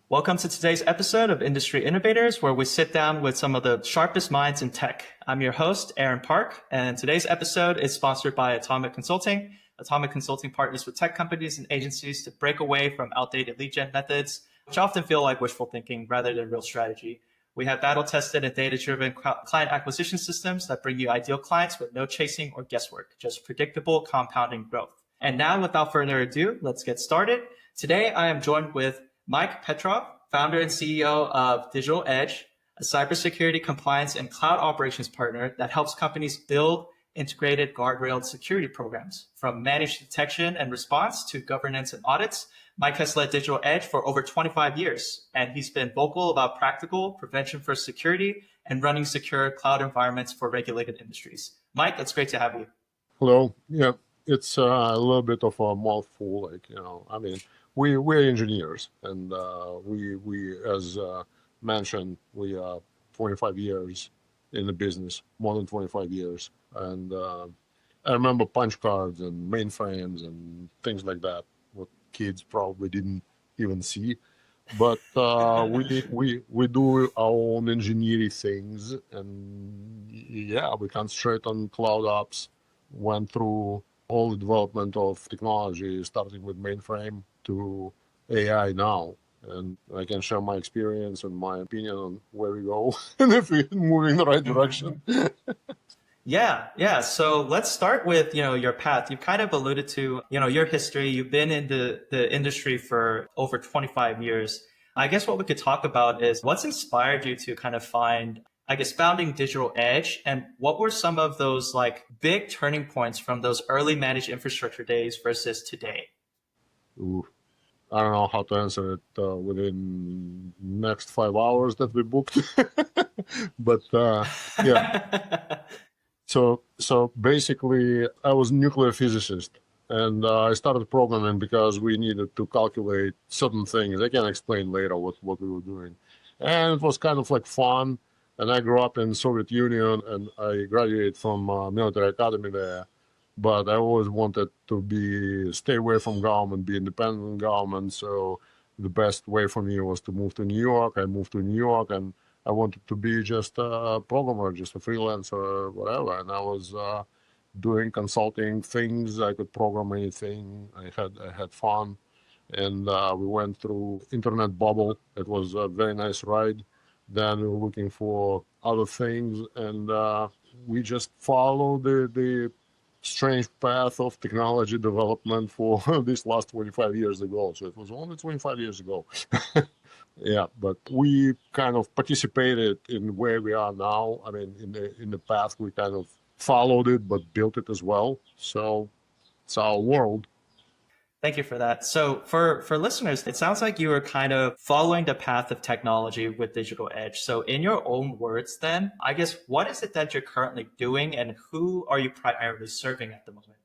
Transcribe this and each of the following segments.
Welcome to today's episode of Industry Innovators, where we sit down with some of the sharpest minds in tech. I'm your host, Aaron Park, and today's episode is sponsored by Atomic Consulting. Atomic Consulting partners with tech companies and agencies to break away from outdated lead gen methods, which often feel like wishful thinking rather than real strategy. We have battle-tested and data-driven client acquisition systems that bring you ideal clients with no chasing or guesswork, just predictable compounding growth. And now, without further ado, let's get started. Today, I am joined with Mike Petrov, founder and CEO of Digital Edge, a cybersecurity compliance and cloud operations partner that helps companies build integrated guardrailed security programs. From managed detection and response to governance and audits, Mike has led Digital Edge for over 25 years, and he's been vocal about practical prevention for security and running secure cloud environments for regulated industries. Mike, it's great to have you. Hello. Yeah, it's a little bit of a mouthful. We're engineers, and we as mentioned, we are 25 years in the business, more than 25 years. And I remember punch cards and mainframes and things like that, what kids probably didn't even see. But we do our own engineering things, and yeah, we concentrate on cloud ops, went through all the development of technology, starting with mainframe to AI now. And I can share my experience and my opinion on where we go and if we're moving in the right direction. Yeah. So let's start with, your path. You've kind of alluded to, your history. You've been in the industry for over 25 years. I guess what we could talk about is what's inspired you to kind of founding Digital Edge, and what were some of those big turning points from those early managed infrastructure days versus today? Ooh, I don't know how to answer it within next 5 hours that we booked. But yeah. So basically, I was a nuclear physicist, and I started programming because we needed to calculate certain things. I can explain later what we were doing. And it was kind of fun. And I grew up in Soviet Union, and I graduated from military academy there. But I always wanted to stay away from government, be independent government. So the best way for me was to move to New York. I moved to New York, and I wanted to be just a programmer, just a freelancer, whatever. And I was doing consulting things. I could program anything. I had fun, and we went through internet bubble. It was a very nice ride. Then we were looking for other things, and we just followed the strange path of technology development for this last 25 years ago. So it was only 25 years ago. Yeah, but we kind of participated in where we are now. I mean, in the path, we kind of followed it, but built it as well. So it's our world. Thank you for that. So for listeners, it sounds like you were kind of following the path of technology with Digital Edge. So in your own words, then, I guess, what is it that you're currently doing, and who are you primarily serving at the moment?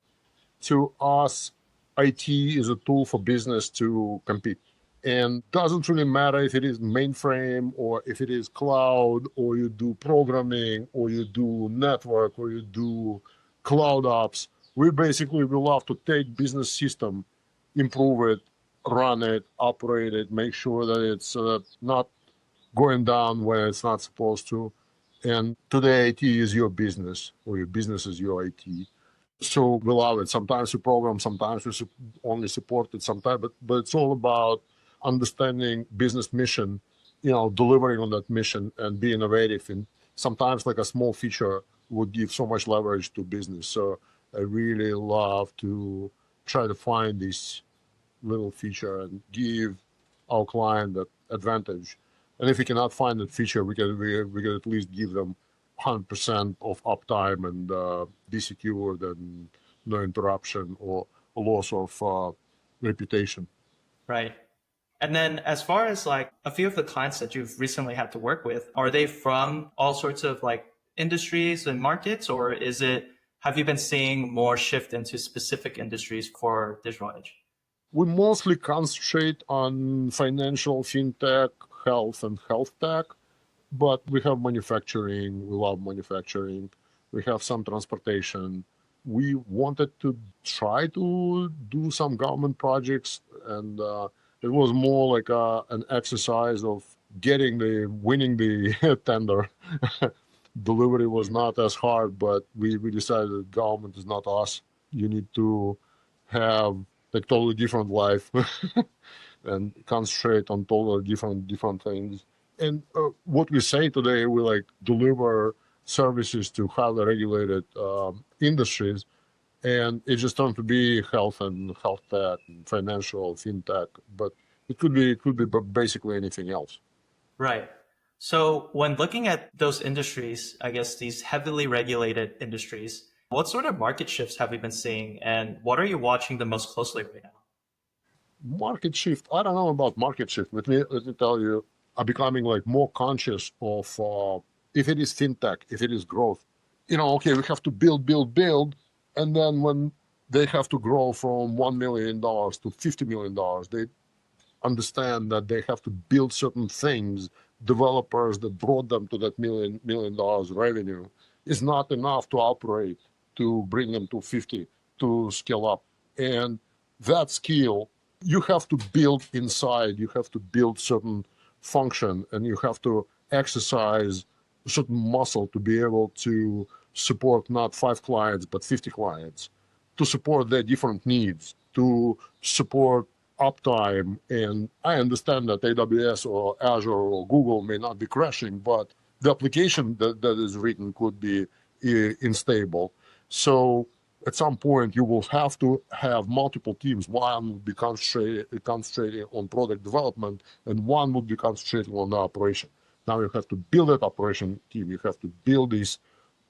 To us, IT is a tool for business to compete. And doesn't really matter if it is mainframe or if it is cloud, or you do programming, or you do network, or you do cloud ops. We love to take business system, improve it, run it, operate it, make sure that it's not going down where it's not supposed to. And today, IT is your business, or your business is your IT. So we love it. Sometimes we program, sometimes we only support it, sometimes, but it's all about understanding business mission, delivering on that mission and be innovative. And sometimes a small feature would give so much leverage to business. So I really love to try to find this little feature and give our client that advantage. And if we cannot find that feature, we can at least give them 100% of uptime and be secured and no interruption or a loss of reputation. Right. And then as far as a few of the clients that you've recently had to work with, are they from all sorts of industries and markets, or have you been seeing more shift into specific industries for Digital Edge? We mostly concentrate on financial, fintech, health, and health tech, but we have manufacturing. We love manufacturing. we have some transportation. We wanted to try to do some government projects, and it was more like an exercise of winning the tender. Delivery was not as hard, but we decided that government is not us. You need to have a totally different life and concentrate on totally different things. And what we say today, we like deliver services to highly regulated industries, and it just turned to be health and health tech, and financial, fintech, but it could be basically anything else. Right. So when looking at those industries, I guess these heavily regulated industries, what sort of market shifts have we been seeing and what are you watching the most closely right now? Market shift. I don't know about market shift. Let me tell you, I'm becoming like more conscious of if it is fintech, if it is growth. Okay, we have to build, and then when they have to grow from $1 million to $50 million, they understand that they have to build certain things. Developers that brought them to that million dollars revenue is not enough to operate to bring them to 50 to scale up. And that skill you have to build inside. You have to build certain function, and you have to exercise certain muscle to be able to support not 5 clients but 50 clients, to support their different needs, to support uptime. And I understand that AWS or Azure or Google may not be crashing, but the application that is written could be unstable. So at some point, you will have to have multiple teams. One will be concentrating on product development, and one will be concentrating on the operation. Now you have to build that operation team. You have to build these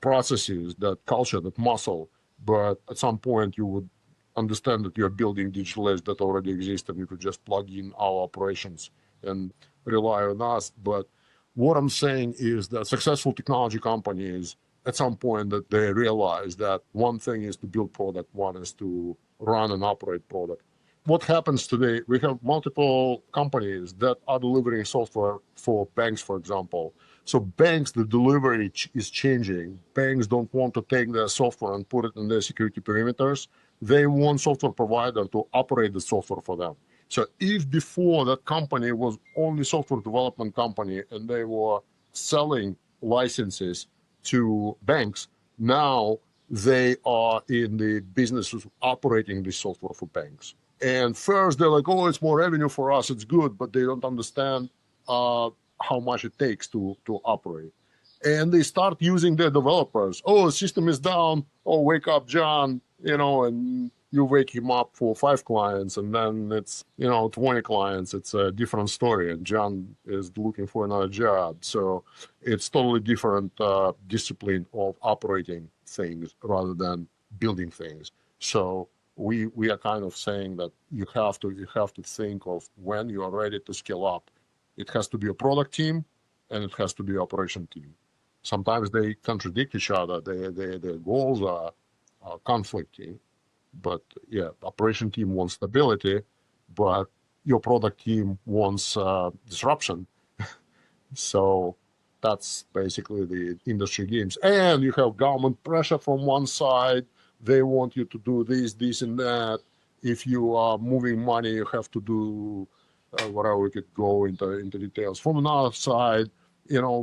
processes, that culture, that muscle. But at some point, you would understand that you're building digital edge that already exists, and you could just plug in our operations and rely on us. But what I'm saying is that successful technology companies, at some point, that they realize that one thing is to build product, one is to run and operate product. What happens today, we have multiple companies that are delivering software for banks, for example. So banks, the delivery is changing. Banks don't want to take their software and put it in their security perimeters. They want software provider to operate the software for them. So if before that company was only software development company and they were selling licenses to banks, now they are in the business of operating the software for banks. And first they're like, oh, it's more revenue for us, it's good, but they don't understand how much it takes to operate. And they start using their developers. Oh, system is down. Oh, wake up, John, and you wake him up for 5 clients, and then it's 20 clients. It's a different story, and John is looking for another job. So it's totally different discipline of operating things rather than building things. So we are kind of saying that you have to think of when you are ready to scale up. It has to be a product team, and it has to be an operation team. Sometimes they contradict each other. Their goals are conflicting. But yeah, operation team wants stability, but your product team wants disruption. So that's basically the industry games. And you have government pressure from one side. They want you to do this, and that. If you are moving money, you have to do whatever. We could go into details. From another side,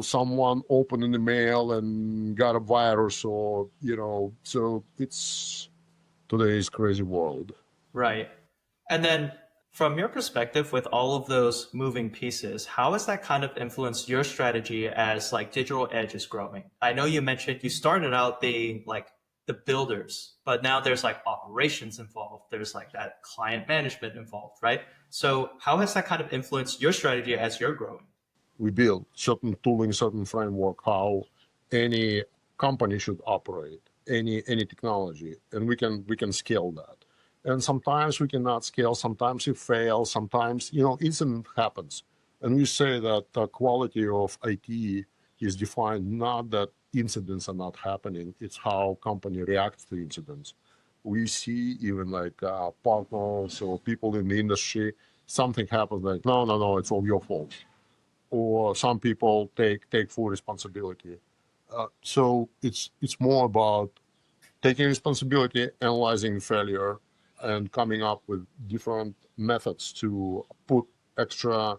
someone opened an email and got a virus, or so it's today's crazy world. Right. And then from your perspective, with all of those moving pieces, how has that kind of influenced your strategy as like digital edge is growing? I know you mentioned you started out being like the builders, but now there's like operations involved. There's like that client management involved, right? So how has that kind of influenced your strategy as you're growing? We build certain tooling, certain framework, how any company should operate, any technology, and we can scale that. And sometimes we cannot scale, sometimes it fails, sometimes incident happens. And we say that the quality of IT is defined not that incidents are not happening, it's how company reacts to incidents. We see even like partners or people in the industry, something happens like, no, it's all your fault. Or some people take full responsibility. So it's more about taking responsibility, analyzing failure, and coming up with different methods to put extra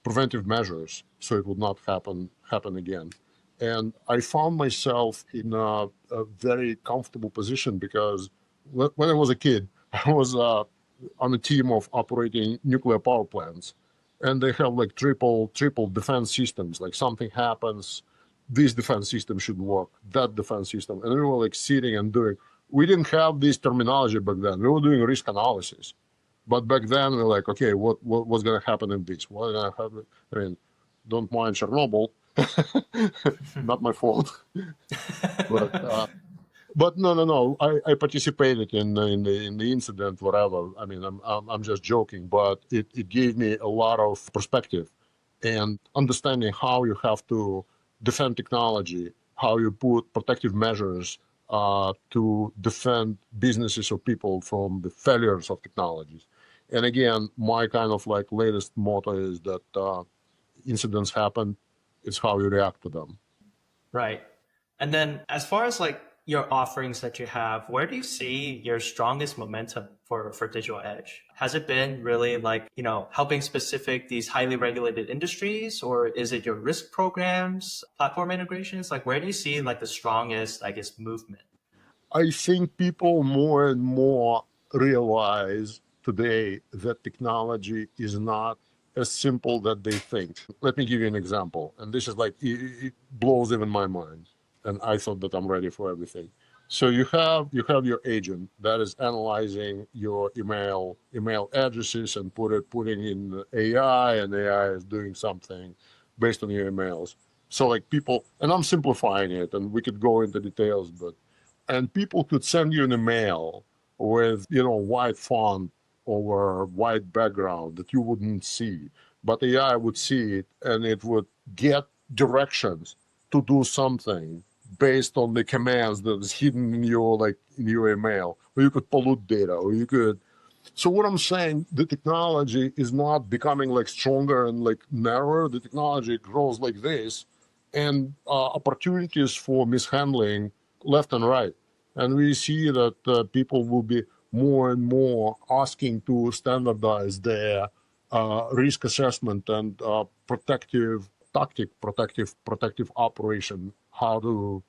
preventive measures so it would not happen again. And I found myself in a very comfortable position because when I was a kid, I was on a team of operating nuclear power plants, and they have like triple defense systems. Like something happens, this defense system should work, that defense system, and we were like sitting and doing. We didn't have this terminology back then. We were doing risk analysis. But back then, we're like, okay, what's going to happen in this? What's going to happen? I mean, don't mind Chernobyl, not my fault. But no. I participated in the incident, whatever. I mean, I'm just joking, but it gave me a lot of perspective and understanding how you have to defend technology, how you put protective measures to defend businesses or people from the failures of technologies. And again, my kind of like latest motto is that incidents happen, it's how you react to them. Right. And then as far as like your offerings that you have, where do you see your strongest momentum for Digital Edge? Has it been really like, helping specific these highly regulated industries, or is it your risk programs, platform integrations? Like where do you see like the strongest, I guess, movement? I think people more and more realize today that technology is not as simple that they think. Let me give you an example, and this is like it blows even my mind, and I thought that I'm ready for everything. So you have your agent that is analyzing your email addresses and putting in AI, and AI is doing something based on your emails. So like people, and I'm simplifying it, and we could go into details, but and people could send you an email with white font over white background that you wouldn't see, but AI would see it and it would get directions to do something based on the commands that is hidden in your email, or you could pollute data, or you could. So what I'm saying, the technology is not becoming like stronger and like narrower. The technology grows like this, and opportunities for mishandling left and right. And we see that people will be more and more asking to standardize their risk assessment and protective tactic, protective operation, how to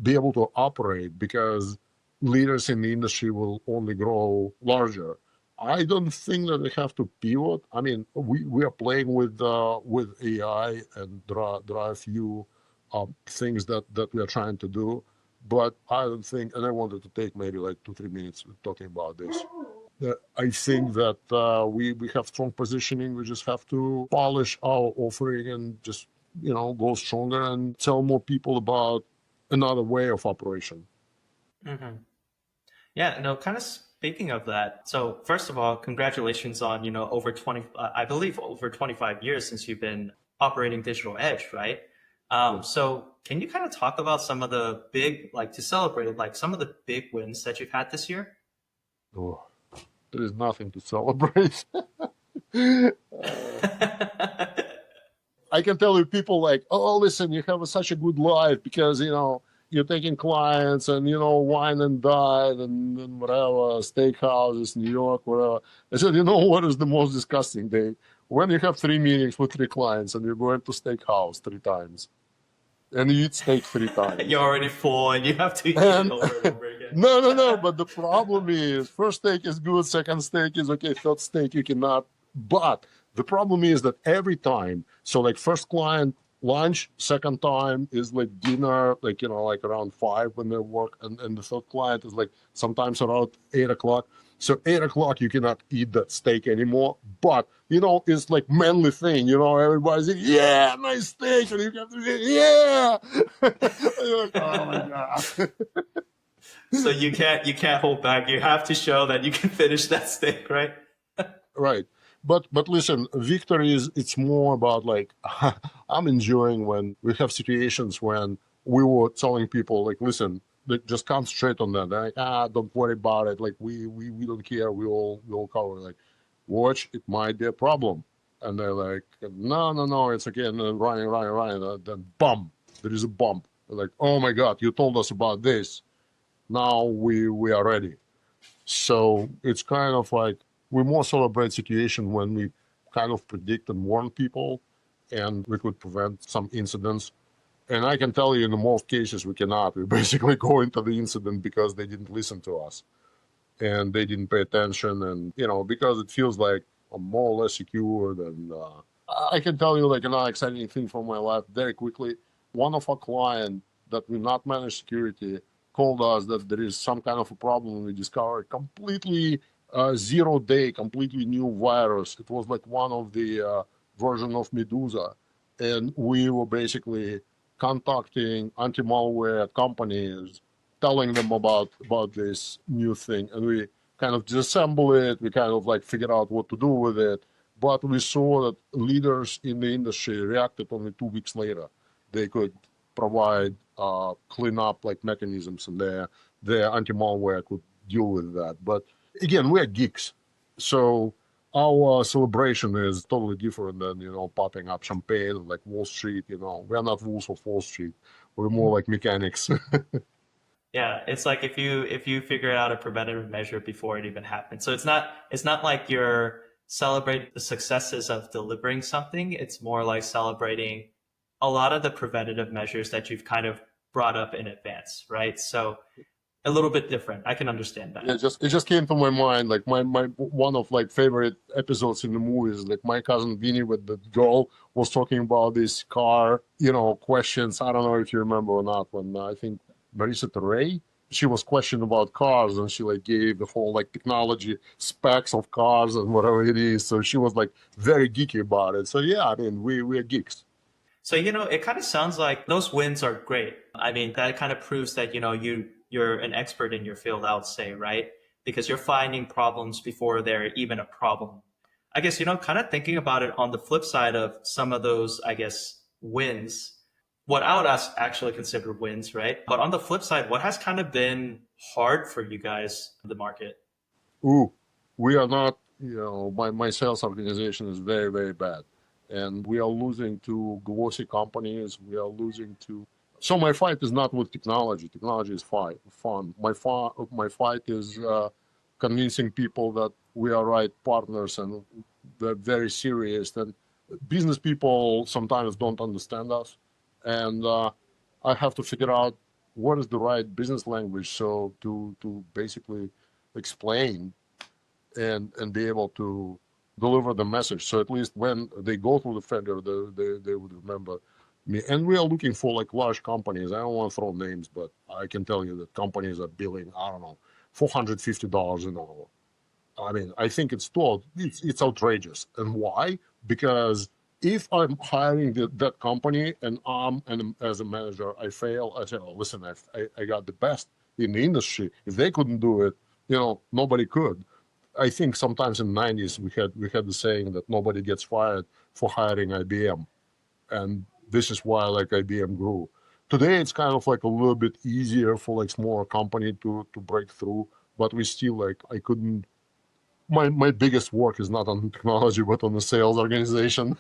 be able to operate, because leaders in the industry will only grow larger. I don't think that we have to pivot. I mean, we are playing with AI, and there are a few things that we are trying to do, but I don't think. And I wanted to take maybe like 2-3 minutes talking about this. I think that we have strong positioning. We just have to polish our offering and just go stronger and tell more people about another way of operation. Hmm. Yeah, no, kind of speaking of that. So first of all, congratulations on, over 20, I believe over 25 years since you've been operating Digital Edge, right? So can you kind of talk about some of the big, like to celebrate, like some of the big wins that you've had this year? Oh, there is nothing to celebrate. I can tell you people like, oh, listen, you have such a good life because, you're taking clients and, wine and dine and whatever, steakhouses, New York, whatever. I said, what is the most disgusting day? When you have 3 meetings with 3 clients and you're going to steakhouse 3 times and you eat steak 3 times. You're already full and you have to eat it And over and over again. no. But the problem is, first steak is good, second steak is okay, third steak you cannot. But the problem is that every time, so like first client lunch, second time is like dinner, like like around 5 when they work, and the third client is like sometimes around 8 o'clock. So 8 o'clock you cannot eat that steak anymore. But it's like manly thing, everybody's like, yeah, nice steak, and you have to say, yeah. You're like, oh my god. So you can't hold back. You have to show that you can finish that steak, right? Right. But listen, victory is it's more about like I'm enjoying when we have situations when we were telling people like, listen, just concentrate on that. They're like, don't worry about it. Like we don't care. We all cover. Like, watch, it might be a problem. And they're like, no, it's okay. And then running. Then bump, there is a bump. Like, oh my God, you told us about this. Now we are ready. So it's kind of like we more celebrate situation when we kind of predict and warn people, and we could prevent some incidents. And I can tell you, in most cases, we cannot. We basically go into the incident because they didn't listen to us and they didn't pay attention, and because it feels like I'm more or less secured. And I can tell you like another exciting thing from my life very quickly. One of our clients that we not manage security told us that there is some kind of a problem. We discovered completely 0 day, completely new virus. It was like one of the version of Medusa, and we were basically contacting anti-malware companies, telling them about this new thing, and we kind of disassemble it. We kind of like figure out what to do with it. But we saw that leaders in the industry reacted only 2 weeks later. They could provide cleanup like mechanisms, and their anti-malware could deal with that. But again, we're geeks, so our celebration is totally different than popping up champagne like Wall Street. We're not wolves of Wall Street. We're more like mechanics. Yeah, it's like if you figure out a preventative measure before it even happens. So it's not like you're celebrating the successes of delivering something. It's more like celebrating a lot of the preventative measures that you've kind of brought up in advance, right? So a little bit different. I can understand that. It just came to my mind, like my one of like favorite episodes in the movie is like my cousin Vinny with the girl was talking about this car, questions. I don't know if you remember or not, when I think Marissa Tomei, she was questioned about cars, and she like gave the whole like technology specs of cars and whatever it is. So she was like very geeky about it. So yeah, I mean we're geeks. So, it kind of sounds like those wins are great. I mean, that kind of proves that, you're an expert in your field, I would say, right? Because you're finding problems before they're even a problem. I guess, kind of thinking about it on the flip side of some of those, I guess, wins, what I would actually consider wins, right? But on the flip side, what has kind of been hard for you guys in the market? Ooh, we are not, my sales organization is very, very bad. And we are losing to glossy companies. We are losing to. So my fight is not with technology. Technology is fun. My fight is convincing people that we are right partners and they're very serious. And business people sometimes don't understand us. And I have to figure out what is the right business language so to basically explain and be able to deliver the message. So at least when they go through the vendor, they would remember me. And we are looking for like large companies. I don't want to throw names, but I can tell you that companies are billing, I don't know, $450 an hour. I mean, I think it's outrageous. And why? Because if I'm hiring that company and as a manager I fail, I say, oh, listen, I got the best in the industry. If they couldn't do it, nobody could. I think sometimes in the 90s we had the saying that nobody gets fired for hiring IBM, and this is why like IBM grew. Today it's kind of like a little bit easier for like smaller company to break through, but we still like I couldn't. My biggest work is not on technology but on the sales organization,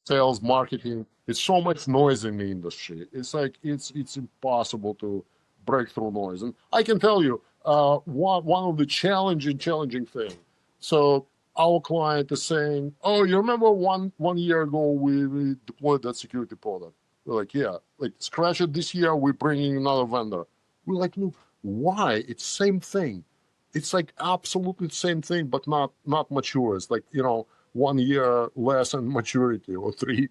sales, marketing. It's so much noise in the industry. It's like it's impossible to break through noise. And I can tell you, one of the challenging thing. So our client is saying, "Oh, you remember one year ago we deployed that security product?" We're like, "Yeah." Like, scratch it. This year we're bringing another vendor. We're like, "Look, why? It's same thing. It's like absolutely the same thing, but not mature. It's like 1 year less in maturity or three."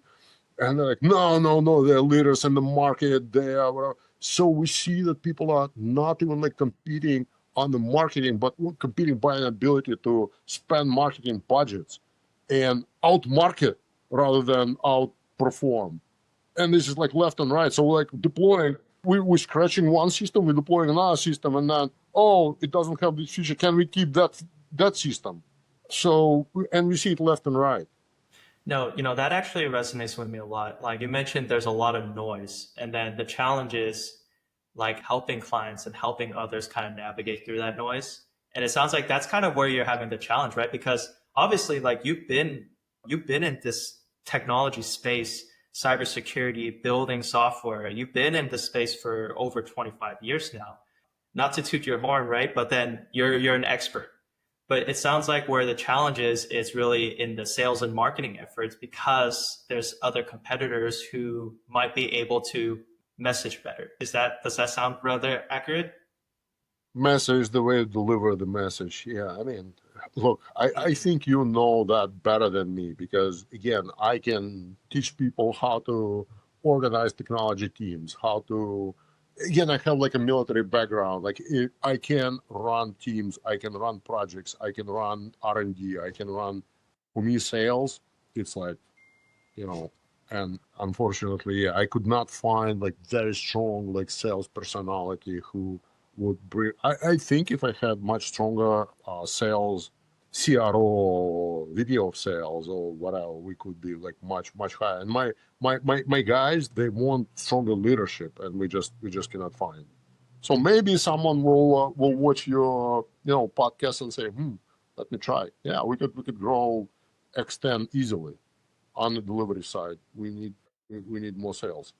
And they're like, no, no, no, they're leaders in the market. They are whatever. So we see that people are not even like competing on the marketing, but we're competing by an ability to spend marketing budgets and outmarket rather than outperform. And this is like left and right. So we're like deploying, we're scratching one system, we're deploying another system, and then, oh, it doesn't have this feature. Can we keep that system? So, and we see it left and right. No, that actually resonates with me a lot. Like you mentioned, there's a lot of noise. And then the challenge is like helping clients and helping others kind of navigate through that noise. And it sounds like that's kind of where you're having the challenge, right? Because obviously like you've been in this technology space cybersecurity, building software. You've been in this space for over 25 years now. Not to toot your horn, right? But then you're an expert. But it sounds like where the challenge is really in the sales and marketing efforts because there's other competitors who might be able to message better. Does that sound rather accurate? Message, the way to deliver the message. Yeah, I mean, look, I think you know that better than me because, again, I can teach people how to organize technology teams, how to, again, I have like a military background. Like I can run teams, I can run projects, I can run R&D, I can run, for me, sales. It's like, you know, and unfortunately, yeah, I could not find like very strong like sales personality who would bring. I think if I had much stronger sales CRO, VP of sales or whatever, we could be like much higher. And my guys, they want stronger leadership, and we just cannot find. So maybe someone will watch your podcast and say, let me try. Yeah, we could grow, extend easily on the delivery side. We need more sales.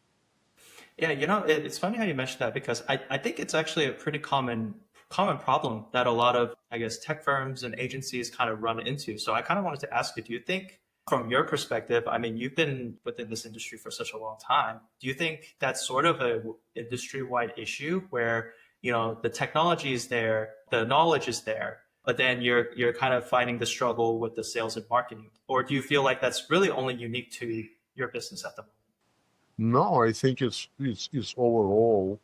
Yeah, it's funny how you mentioned that because I think it's actually a pretty common problem that a lot of, I guess, tech firms and agencies kind of run into. So I kind of wanted to ask you, do you think from your perspective, I mean, you've been within this industry for such a long time. Do you think that's sort of a industry-wide issue where, the technology is there, the knowledge is there, but then you're kind of finding the struggle with the sales and marketing? Or do you feel like that's really only unique to your business at the moment? No, I think it's overall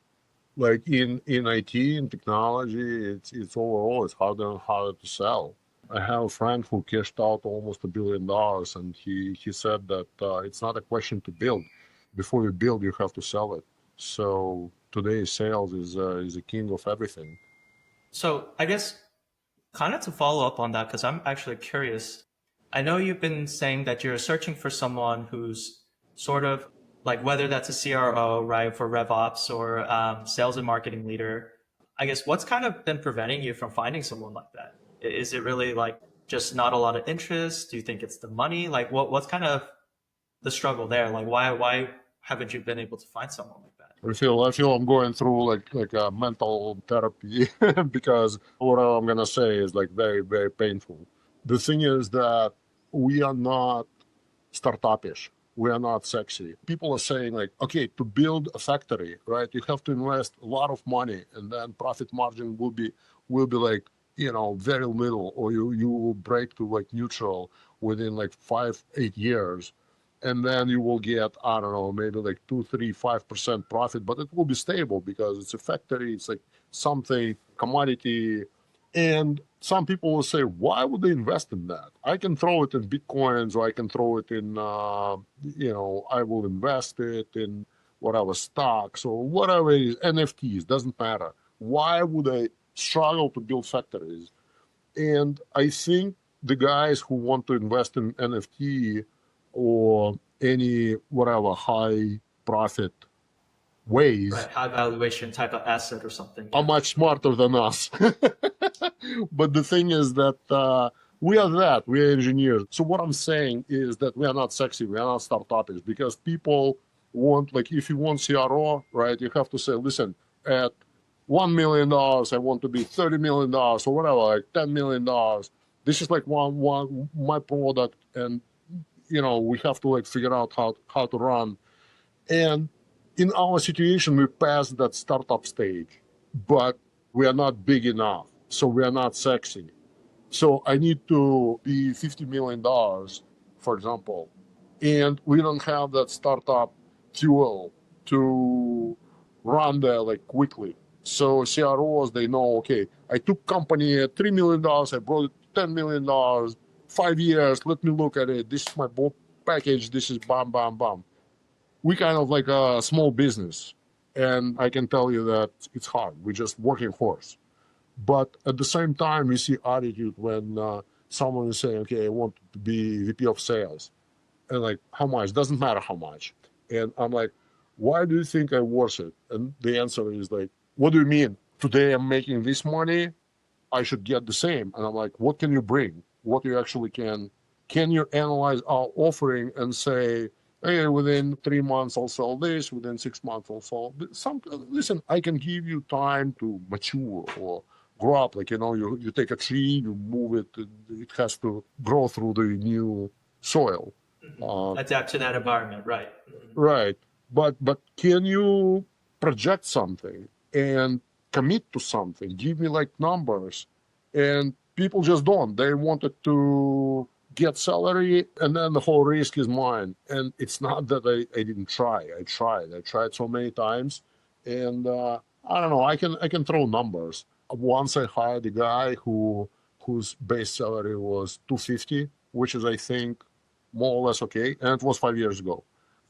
like in IT and technology. It's overall it's harder and harder to sell. I have a friend who cashed out almost $1 billion, and he said that it's not a question to build. Before you build, you have to sell it. So today, sales is a king of everything. So I guess kind of to follow up on that, because I'm actually curious. I know you've been saying that you're searching for someone who's sort of like whether that's a CRO, right, for RevOps or sales and marketing leader. I guess what's kind of been preventing you from finding someone like that? Is it really like just not a lot of interest? Do you think it's the money? Like what's kind of the struggle there? Like why haven't you been able to find someone like that? I feel I'm going through like a mental therapy because what I'm gonna say is like very very painful. The thing is that we are not startupish. We are not sexy. People are saying like, okay, to build a factory, right? You have to invest a lot of money, and then profit margin will be like very little, or you will break to like neutral within like 5-8 years, and then you will get I don't know maybe like 2, 3, 5% profit, but it will be stable because it's a factory. It's like something commodity. And some people will say, why would they invest in that? I can throw it in Bitcoins, or I can throw it in, I will invest it in whatever stocks or whatever it is, NFTs, doesn't matter. Why would I struggle to build factories? And I think the guys who want to invest in NFT or any whatever high profit Right, ways high valuation type of asset or something. are Yeah. much smarter than us. But the thing is that we are engineers. So what I'm saying is that we are not sexy, we are not startups because people want, like, if you want CRO, right, you have to say, listen, at $1 million, I want to be $30 million or whatever, like $10 million. This is like one my product, and we have to like figure out how to run. And in our situation, we passed that startup stage, but we are not big enough. So we are not sexy. So I need to be $50 million, for example. And we don't have that startup fuel to run there like quickly. So CROs, they know, okay, I took company at $3 million, I brought it to $10 million, 5 years, let me look at it. This is my package, this is bam, bam, bam. We kind of like a small business, and I can tell you that it's hard. We're just working horse. But at the same time, we see attitude when someone is saying, okay, I want to be VP of sales. And like, how much? Doesn't matter how much. And I'm like, why do you think I worth it? And the answer is like, what do you mean? Today I'm making this money, I should get the same. And I'm like, what can you bring? What you actually can you analyze our offering and say, Hey, within 3 months I'll sell this. Within 6 months I'll sell some. Listen, I can give you time to mature or grow up. Like you take a tree, you move it. It has to grow through the new soil. Uh, Adapt to that environment, right? right. But can you project something and commit to something? Give me like numbers, and people just don't. They wanted to get salary, and then the whole risk is mine. And it's not that I didn't try. I tried. I tried so many times, and I don't know. I can throw numbers. Once I hired a guy whose base salary was 250, which is I think more or less okay, and it was 5 years ago.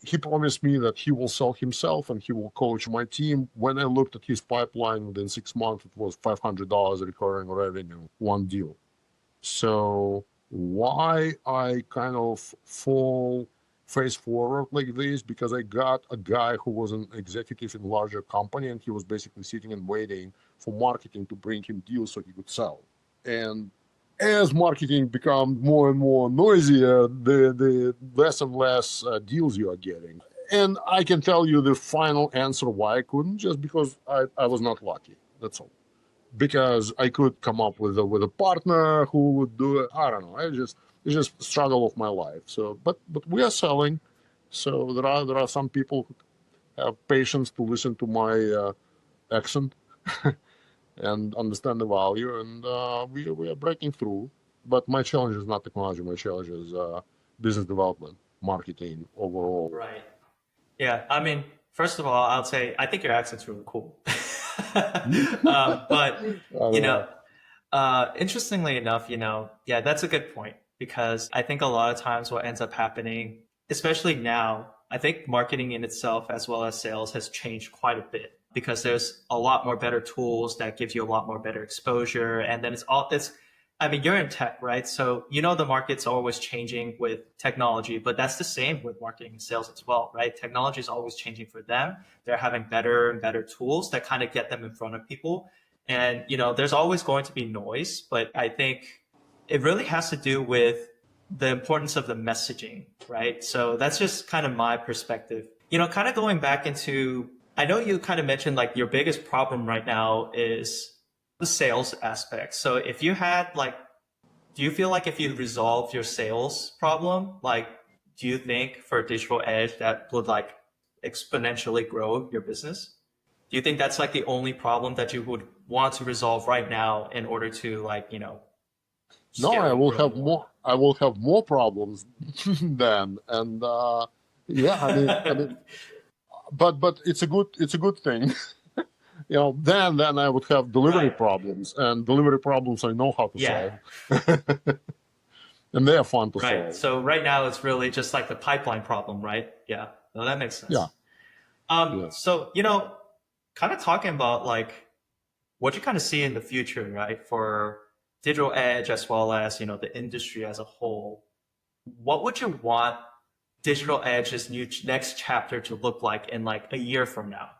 He promised me that he will sell himself and he will coach my team. When I looked at his pipeline within 6 months, it was $500 recurring revenue, one deal. So why I kind of fall face forward like this? Because I got a guy who was an executive in a larger company, and he was basically sitting and waiting for marketing to bring him deals so he could sell. And as marketing becomes more and more noisier, the less and less deals you are getting. And I can tell you the final answer why I couldn't, just because I was not lucky. That's all. Because I could come up with a partner who would do it. I don't know. It's just struggle of my life. So, but we are selling. So there are some people who have patience to listen to my accent and understand the value, and we are breaking through. But my challenge is not technology. My challenge is business development, marketing overall. Right. Yeah. I mean, first of all, I'll say I think your accent's really cool. But you know, interestingly enough, yeah, that's a good point because I think a lot of times what ends up happening, especially now, I think marketing in itself as well as sales has changed quite a bit because there's a lot more better tools that gives you a lot more better exposure. And then I mean, you're in tech, right? So, the market's always changing with technology, but that's the same with marketing and sales as well, right? Technology is always changing for them. They're having better and better tools that kind of get them in front of people. And, there's always going to be noise, but I think it really has to do with the importance of the messaging, right? So that's just kind of my perspective. Kind of going back into, I know you kind of mentioned like your biggest problem right now is the sales aspect. So if you had like, do you feel like if you resolve your sales problem, like, do you think for Digital Edge that would like exponentially grow your business? Do you think that's like the only problem that you would want to resolve right now in order to like, No, I scale and will grow have more? more. I will have more problems then, and yeah, but it's a good thing. Then I would have delivery Right. problems, and delivery problems I know how to Yeah. solve, and they are fun to Right. solve. So right now it's really just like the pipeline problem, right? Yeah. No, that makes Yeah, sense. yeah. So, kind of talking about like what you kind of see in the future, right? For digital edge as well as, the industry as a whole. What would you want digital edge's next chapter to look like in like a year from now?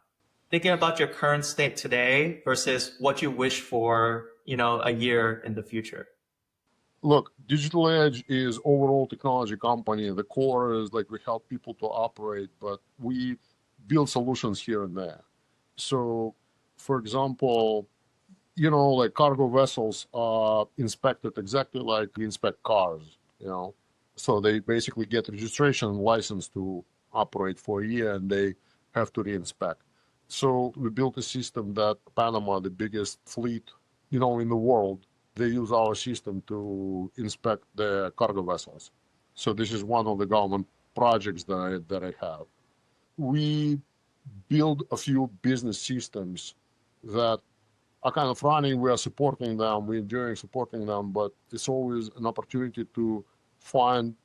Thinking about your current state today versus what you wish for, a year in the future. Look, Digital Edge is overall technology company. The core is like we help people to operate, but we build solutions here and there. So, for example, like cargo vessels are inspected exactly like we inspect cars, you know. So they basically get registration and license to operate for a year, and they have to reinspect. So we built a system that Panama, the biggest fleet, in the world, they use our system to inspect their cargo vessels. So this is one of the government projects that I have. We build a few business systems that are kind of running. We are supporting them. We're enjoying supporting them, but it's always an opportunity to find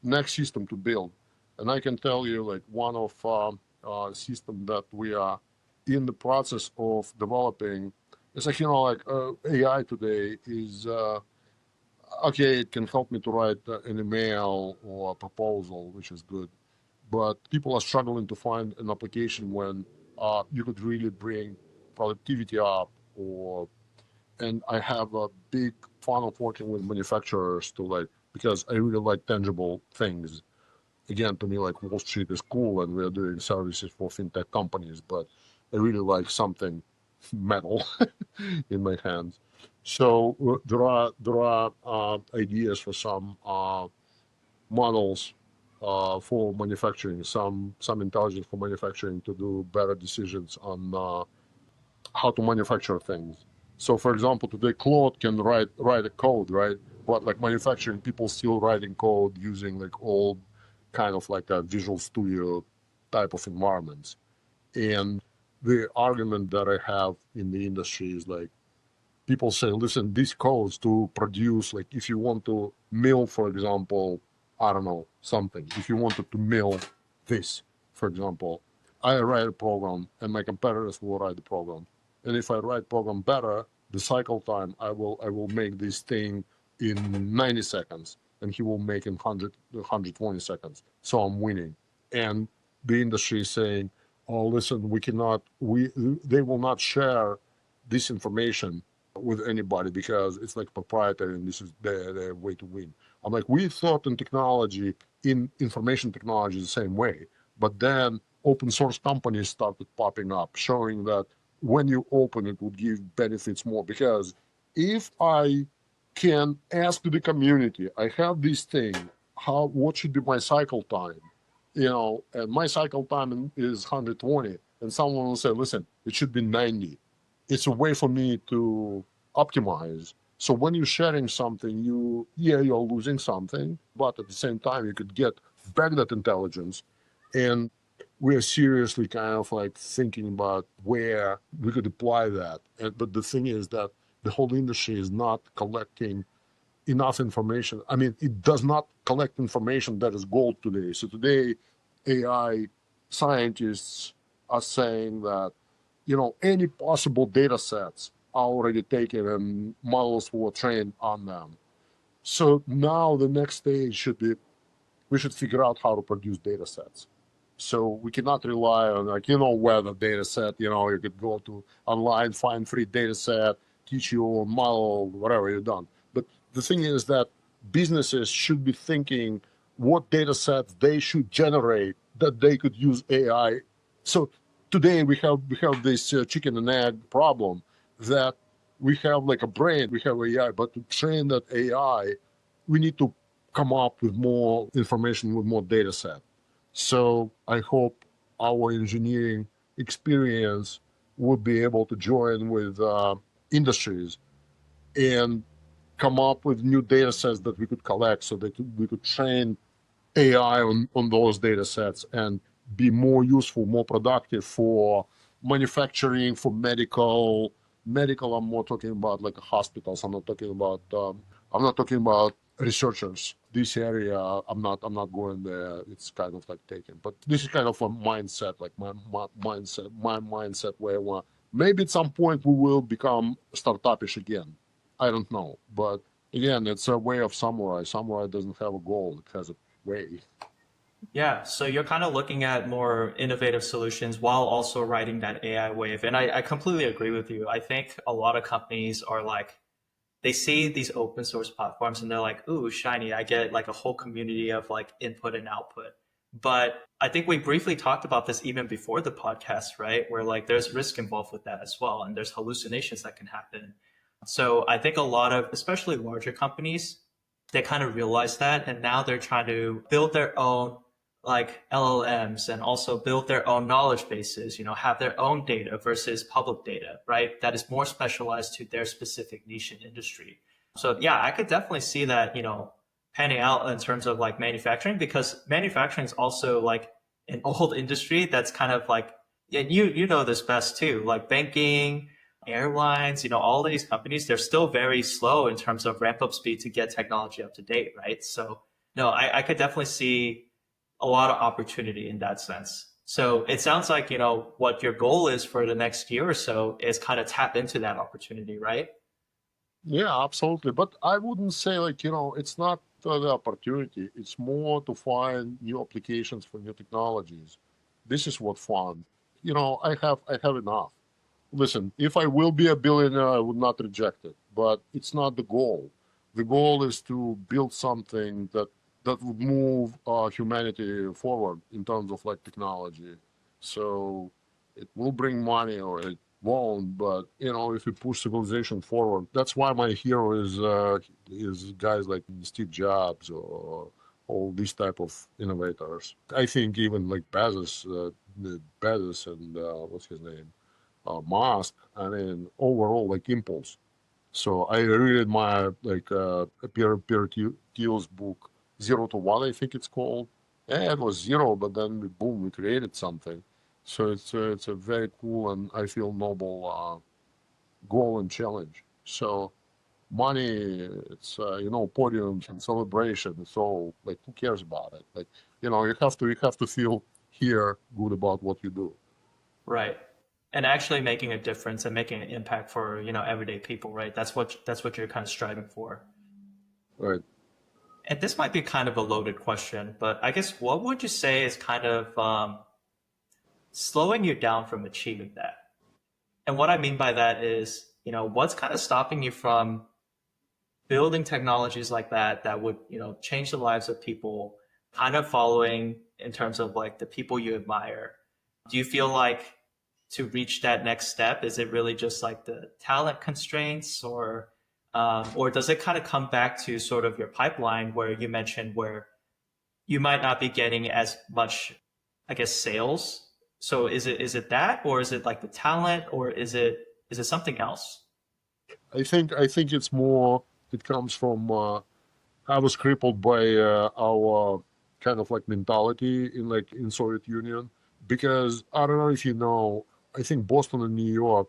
next system to build. And I can tell you, like one of system that we are in the process of developing. It's like like AI today is okay. It can help me to write an email or a proposal, which is good. But people are struggling to find an application when you could really bring productivity up or and I have a big fun of working with manufacturers to like because I really like tangible things. again, to me, like Wall Street is cool and we're doing services for fintech companies, but I really like something metal in my hands. So there are ideas for some models for manufacturing, some intelligence for manufacturing to do better decisions on how to manufacture things. So, for example, today Claude can write a code, right? But like manufacturing, people still writing code using like old kind of like a Visual Studio type of environments. And the argument that I have in the industry is like people say, listen, these codes to produce, like if you want to mill, for example, I don't know, something, if you wanted to mill this, for example, I write a program and my competitors will write the program. And if I write program better, the cycle time, I will make this thing in 90 seconds and he will make in 120 seconds. So I'm winning. And the industry is saying, oh, listen, they will not share this information with anybody because it's like proprietary and this is their way to win. I'm like, we thought in technology, in information technology, the same way. But then open source companies started popping up, showing that when you open it would give benefits more. Because if I can ask the community, I have this thing, what should be my cycle time? And my cycle time is 120, and someone will say, listen, it should be 90. It's a way for me to optimize. So when you're sharing something, you're losing something, but at the same time, you could get back that intelligence. And we're seriously kind of like thinking about where we could apply that. But the thing is that the whole industry is not collecting enough information. I mean, it does not collect information that is gold today. So today, AI scientists are saying that, any possible data sets are already taken and models were trained on them. So now the next stage should be, we should figure out how to produce data sets. So we cannot rely on weather data set, you could go to online, find free data set, teach your own model, whatever you've done. But the thing is that businesses should be thinking what data sets they should generate that they could use AI. So today we have this chicken and egg problem that we have like a brain, we have AI, but to train that AI, we need to come up with more information, with more data set. So I hope our engineering experience would be able to join with industries and come up with new data sets that we could collect so that we could train AI on those data sets and be more useful, more productive for manufacturing, for medical. Medical, I'm more talking about like hospitals. I'm not talking about researchers. This area, I'm not going there. It's kind of like taken. But this is kind of a mindset, like my mindset where maybe at some point we will become startupish again. I don't know, but again, it's a way of samurai. Samurai doesn't have a goal; it has a way. Yeah, so you're kind of looking at more innovative solutions while also riding that AI wave. And I completely agree with you. I think a lot of companies are like, they see these open source platforms and they're like, ooh, shiny, I get like a whole community of like input and output. But I think we briefly talked about this even before the podcast, right? Where like there's risk involved with that as well. And there's hallucinations that can happen. So I think a lot of, especially larger companies, they kind of realize that. And now they're trying to build their own like LLMs and also build their own knowledge bases, have their own data versus public data, right? That is more specialized to their specific niche and industry. So yeah, I could definitely see that, panning out in terms of like manufacturing, because manufacturing is also like an old industry that's kind of like, and you know this best too, like banking, airlines, all of these companies, they're still very slow in terms of ramp up speed to get technology up to date, right? So no, I could definitely see a lot of opportunity in that sense. So it sounds like, what your goal is for the next year or so is kind of tap into that opportunity, right? Yeah, absolutely. But I wouldn't say like, it's not the opportunity. It's more to find new applications for new technologies. This is what fun. I have enough. Listen, if I will be a billionaire, I would not reject it, but it's not the goal. The goal is to build something that that would move humanity forward in terms of like technology. So it will bring money or it won't, but if you push civilization forward, that's why my hero is guys like Steve Jobs or all these type of innovators. I think even like Bezos and what's his name, Musk. I mean, overall like impulse. So I really admire like Peter Thiel's book Zero to One, I think it's called. Yeah, it was zero, but then boom, we created something. So it's a very cool and I feel noble goal and challenge. So money, it's podiums and celebration. It's all like who cares about it? Like you have to feel here good about what you do. Right. And actually making a difference and making an impact for, everyday people, right? That's what you're kind of striving for. Right. And this might be kind of a loaded question, but I guess what would you say is kind of slowing you down from achieving that? And what I mean by that is, what's kind of stopping you from building technologies like that would, change the lives of people, kind of following in terms of like the people you admire? Do you feel like to reach that next step, is it really just like the talent constraints, or does it kind of come back to sort of your pipeline where you mentioned where you might not be getting as much, I guess, sales? So is it that, or is it like the talent, or is it something else? I think it's more. It comes from. I was crippled by our kind of like mentality in Soviet Union because I don't know if you know. I think Boston and New York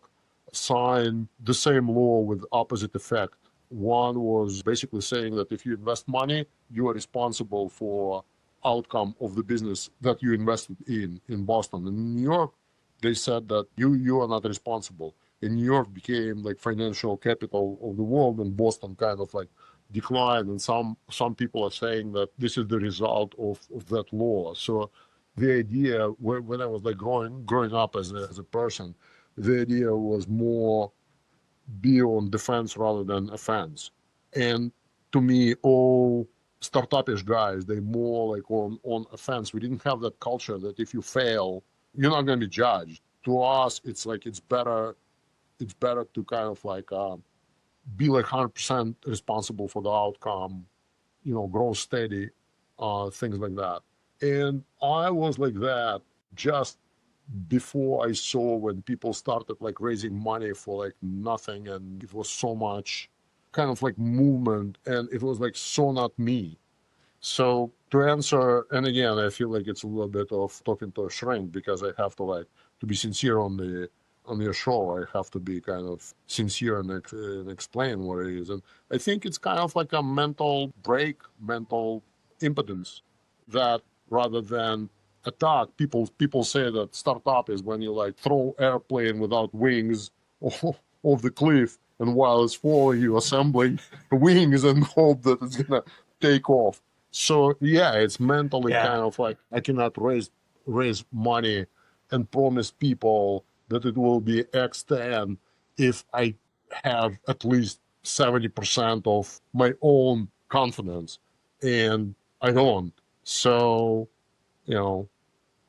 signed the same law with opposite effect. One was basically saying that if you invest money, you are responsible for outcome of the business that you invested in Boston. In New York, they said that you are not responsible. And New York became like financial capital of the world, and Boston kind of like declined. And some people are saying that this is the result of that law. So the idea when I was like growing up as a person, the idea was more be on defense rather than offense. And to me, all startupish guys, they more like on offense. We didn't have that culture that if you fail, you're not going to be judged. To us, it's like it's better to kind of like be like 100% responsible for the outcome, grow steady, things like that. And I was like that just before I saw when people started like raising money for like nothing, and it was so much kind of like movement, and it was like so not me. So to answer, and again, I feel like it's a little bit of talking to a shrink because I have to like to be sincere on your show. I have to be kind of sincere and explain what it is. And I think it's kind of like a mental break, mental impotence that rather than attack, people say that startup is when you like throw airplane without wings off the cliff, and while it's falling, you assembling wings and hope that it's gonna take off. So yeah, it's mentally Yeah. kind of like I cannot raise money and promise people that it will be X10 if I have at least 70% of my own confidence, and I don't. So you know,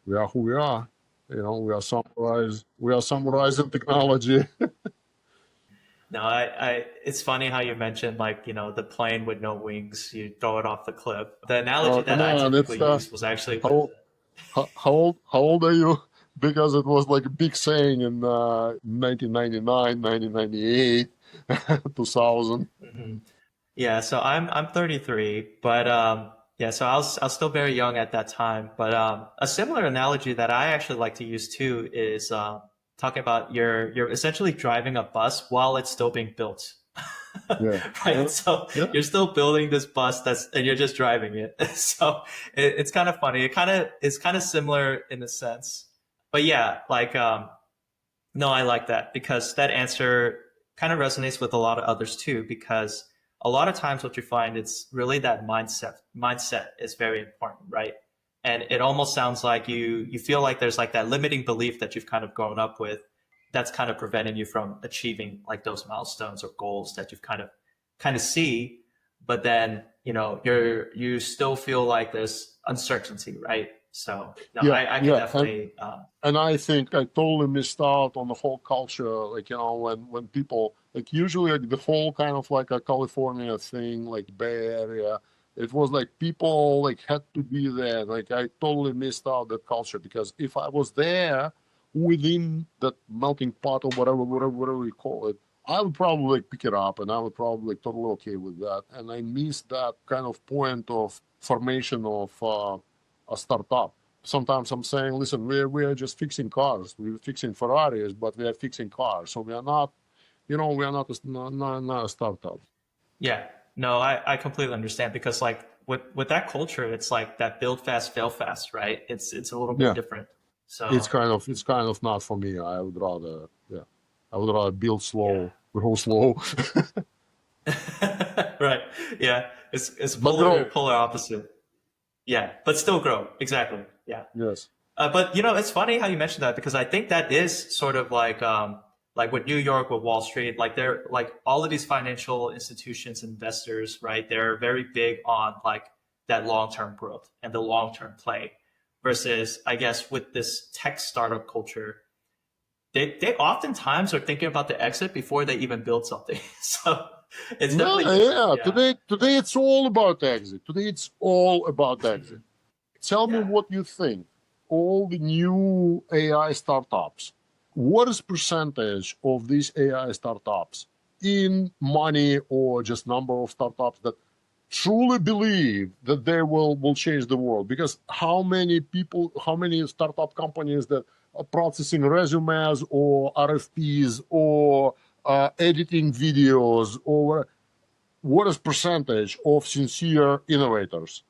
we are who we are. We are summarizing technology. No, it's funny how you mentioned like, the plane with no wings, you throw it off the cliff. The analogy Come that I on, it's typically use was actually with, how how old are you? Because it was like a big saying in 1999, 1998, 2000. Mhm. Yeah, so I'm 33, but yeah, so I was still very young at that time. But a similar analogy that I actually like to use too is talking about you're essentially driving a bus while it's still being built. Yeah, Right. yeah, So yeah. you're still building this bus and you're just driving it. So it's kind of funny. It's kind of similar in a sense. But yeah, like no, I like that because that answer kind of resonates with a lot of others too, because a lot of times what you find it's really that mindset is very important, right? And it almost sounds like you feel like there's like that limiting belief that you've kind of grown up with that's kind of preventing you from achieving like those milestones or goals that you've kind of see. but then, you still feel like there's uncertainty, right? So no, Yeah, I can yeah, definitely, and I think I totally missed out on the whole culture. Like, when people, like, usually, like, the whole kind of like a California thing, like Bay Area, it was like people like had to be there. Like, I totally missed out that culture, because if I was there within that melting pot or whatever you call it, I would probably like pick it up, and I would probably like totally okay with that. And I missed that kind of point of formation of a startup. Sometimes I'm saying, listen, we are just fixing cars. We're fixing Ferraris, but we are fixing cars. So we are not, we are not a startup. yeah, no, I completely understand because like with that culture, it's like that build fast, fail fast, right? It's a little bit Yeah, different. it's So kind of it's kind of not for me. I would rather, yeah, I would rather build yeah. slow, grow slow, Right. Yeah. It's but grow. polar opposite. Yeah, but still grow. Exactly. Yeah. Yes. But it's funny how you mentioned that because I think that is sort of like with New York, with Wall Street, like they're like all of these financial institutions, investors, right? They're very big on like that long-term growth and the long-term play versus I guess with this tech startup culture, they oftentimes are thinking about the exit before they even build something. So it's No, definitely different. yeah. Yeah. Today it's all about exit. Today it's all about exit. Mhm. Tell me Yeah. what you think. All the new AI startups, what is percentage of these AI startups in money or just number of startups that truly believe that they will change the world? Because how many people, how many startup companies that are processing resumes or RFPs or editing videos, or what is percentage of sincere innovators,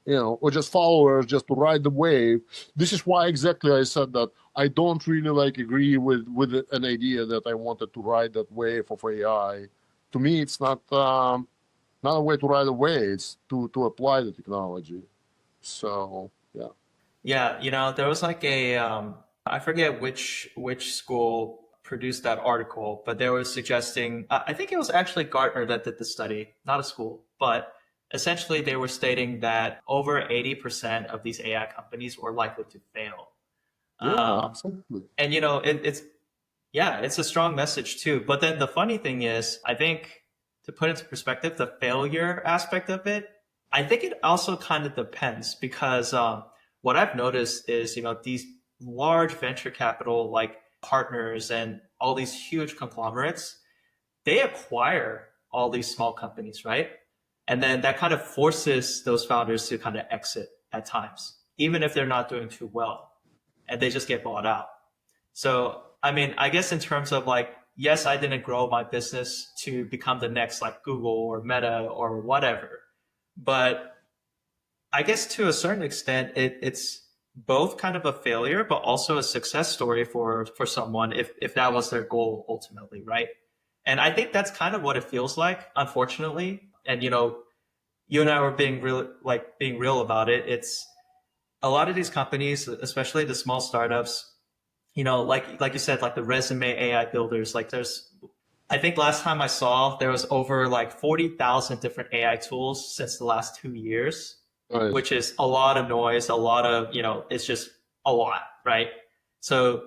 or just followers just to ride the wave? This is why exactly I said that I don't really like agree with an idea that I wanted to ride that wave of AI. To me, it's not a way to ride a wave. It's to apply the technology. So yeah. Yeah, there was like a I forget which school produced that article, but they were suggesting I think it was actually Gartner that did the study, not a school, but essentially they were stating that over 80% of these AI companies were likely to fail. Yeah, Um, absolutely. and it's yeah, it's a strong message too. But then the funny thing is, I think to put into perspective the failure aspect of it, I think it also kind of depends because what I've noticed is, these large venture capital like partners and all these huge conglomerates, they acquire all these small companies, right? And then that kind of forces those founders to kind of exit at times, even if they're not doing too well, and they just get bought out. So, I mean, I guess in terms of like, yes, I didn't grow my business to become the next like Google or Meta or whatever, but I guess to a certain extent, it's both kind of a failure, but also a success story for someone if that was their goal ultimately, right? And I think that's kind of what it feels like, unfortunately. And you and I were being real about it. It's a lot of these companies, especially the small startups, like you said, like the resume AI builders, like I think last time I saw there was over like 40,000 different AI tools since the last 2 years, Nice. which is a lot of noise, a lot of, it's just a lot, right? So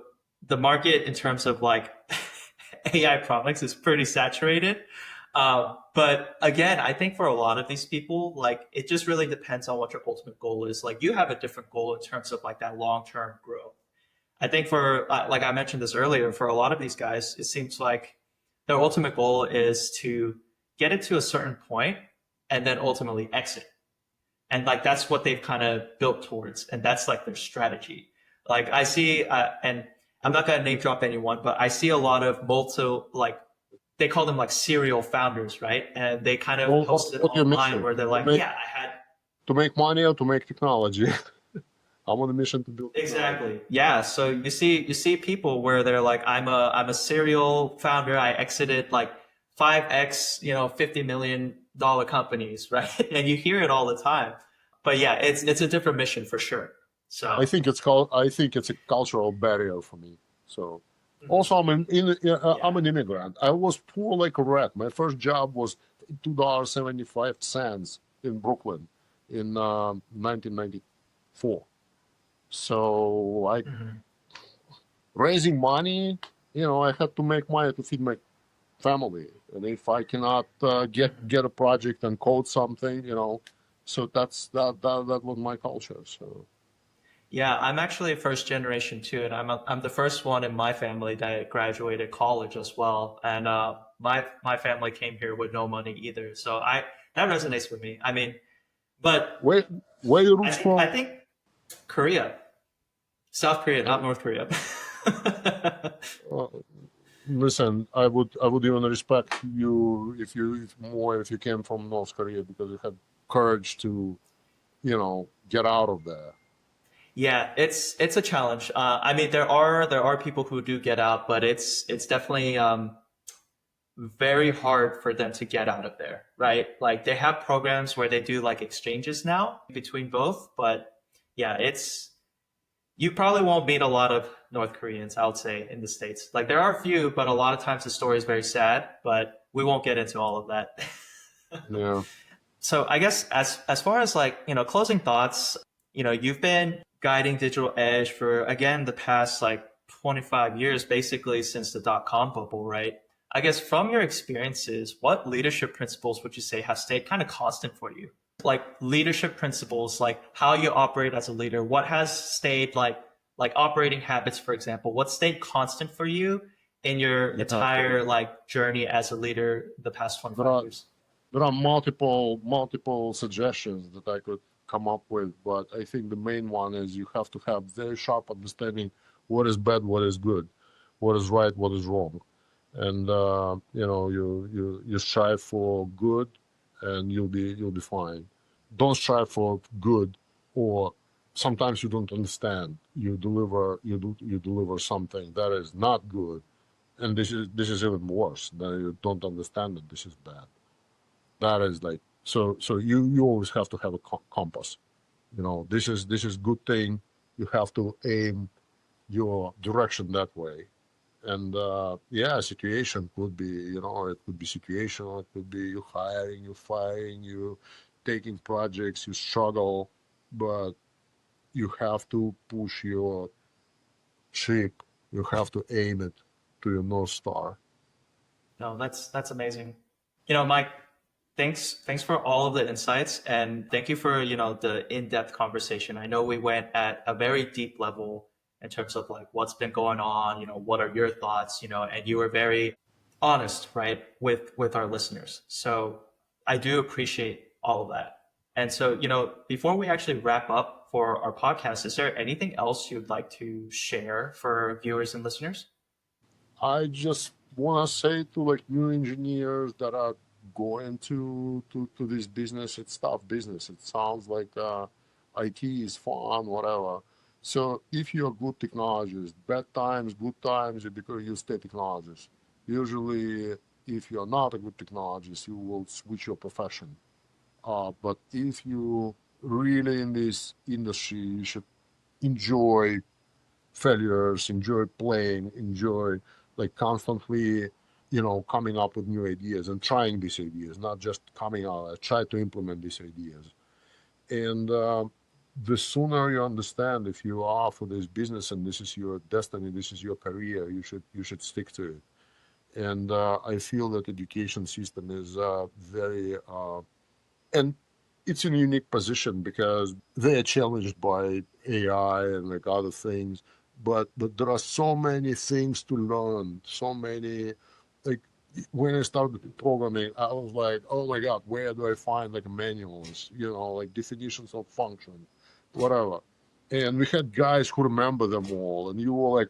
the market in terms of like AI products is pretty saturated. But again, I think for a lot of these people, like it just really depends on what your ultimate goal is. Like you have a different goal in terms of like that long-term growth. I think for like I mentioned this earlier, for a lot of these guys, it seems like their ultimate goal is to get it to a certain point and then ultimately exit. And like that's what they've kind of built towards, and that's like their strategy. Like I see, and I'm not gonna name drop anyone, but I see a lot of like they call them like serial founders, right? And they kind of Well, post it what your online mission? where they're like, yeah, I had To make money or to make technology? I'm on a mission to build technology. exactly. Yeah. So you see people where they're like, I'm a serial founder. I exited like 5x, $50 million companies, right? And you hear it all the time. But yeah, it's a different mission for sure. I So think it's called. I think it's a cultural barrier for me. So, mhm. also I'm Yeah. an immigrant. I was poor like a rat. My first job was $2.75 in Brooklyn in 1994. So I raising money, I had to make money to feed my family, and if I cannot get a project and code something, so that was my culture. So Yeah, I'm actually a first generation too, and I'm the first one in my family that graduated college as well. And my family came here with no money either, so I that resonates with me. I mean, but where your I roots think from? I think Korea, South Korea, not Uh, North Korea. uh, Listen, I would even respect you if you came from North Korea because you had courage to get out of there. Yeah, it's a challenge. I mean, there are people who do get out, but it's definitely very hard for them to get out of there, right? Like they have programs where they do like exchanges now between both, but yeah, it's you probably won't meet a lot of North Koreans, I would say, in the States. Like there are a few, but a lot of times the story is very sad, but we won't get into all of that. Yeah. So I guess as far as like, closing thoughts, you've been guiding Digital Edge for again the past like 25 years, basically since the dot-com bubble, right? I guess from your experiences, what leadership principles would you say have stayed kind of constant for you? Like leadership principles, like how you operate as a leader, what has stayed like operating habits, for example, what stayed constant for you in your Yeah. entire like journey as a leader the past There 25 are years? there are multiple suggestions that I could come up with, but I think the main one is you have to have very sharp understanding what is bad, what is good, what is right, what is wrong, and you strive for good, and you'll be fine. Don't strive for good, or sometimes you don't understand. You deliver something that is not good, and this is even worse. That you don't understand that this is bad. That is like so you always have to have a compass. This is good thing. You have to aim your direction that way. And yeah, situation could be, it could be situational. It could be you hiring, you firing, you taking projects, you struggle, but you have to push your ship. You have to aim it to your North Star. No, that's amazing. Mike, thanks for all of the insights and thank you for, the in-depth conversation. I know we went at a very deep level in terms of like what's been going on, what are your thoughts, and you were very honest, right, with our listeners. So I do appreciate all of that. And so, before we actually wrap up for our podcast, is there anything else you'd like to share for viewers and listeners? I just want to say to like new engineers that are going to this business, it's tough business. It sounds like IT is fun, whatever. So if you're a good technologist, bad times, good times, you stay technologist. Usually, if you're not a good technologist, you will switch your profession. But if you really in this industry, you should enjoy failures, enjoy playing, enjoy like constantly, coming up with new ideas and trying these ideas, not just coming out. Try to implement these ideas. And the sooner you understand if you are for this business and this is your destiny, this is your career, you should stick to it. And I feel that education system is very and it's in a unique position because they are challenged by AI and like other things, but there are so many things to learn, so many like when I started programming, I was like, oh my God, where do I find like manuals, like definitions of function, whatever. And we had guys who remember them all, and you were like,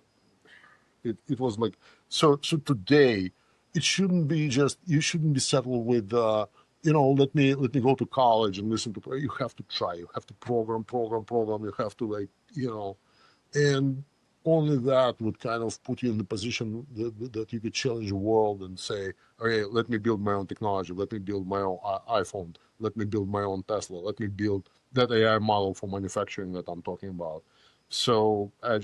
it was like so today it shouldn't be just you shouldn't be settled with let me go to college and listen to you have to try, you have to program, you have to like and only that would kind of put you in the position that you could challenge the world and say, okay, let me build my own technology, let me build my own iPhone, let me build my own Tesla, let me build that AI model for manufacturing that I'm talking about. So I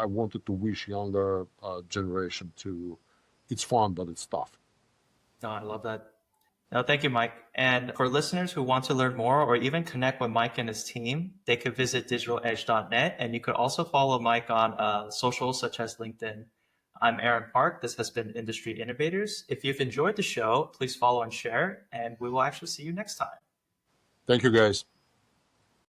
wanted to wish younger generation to, it's fun, but it's tough. No, I love that. No, thank you, Mike. And for listeners who want to learn more or even connect with Mike and his team, they could visit digitaledge.net. And you could also follow Mike on socials such as LinkedIn. I'm Aaron Park. This has been Industry Innovators. If you've enjoyed the show, please follow and share, and we will actually see you next time. Thank you, guys.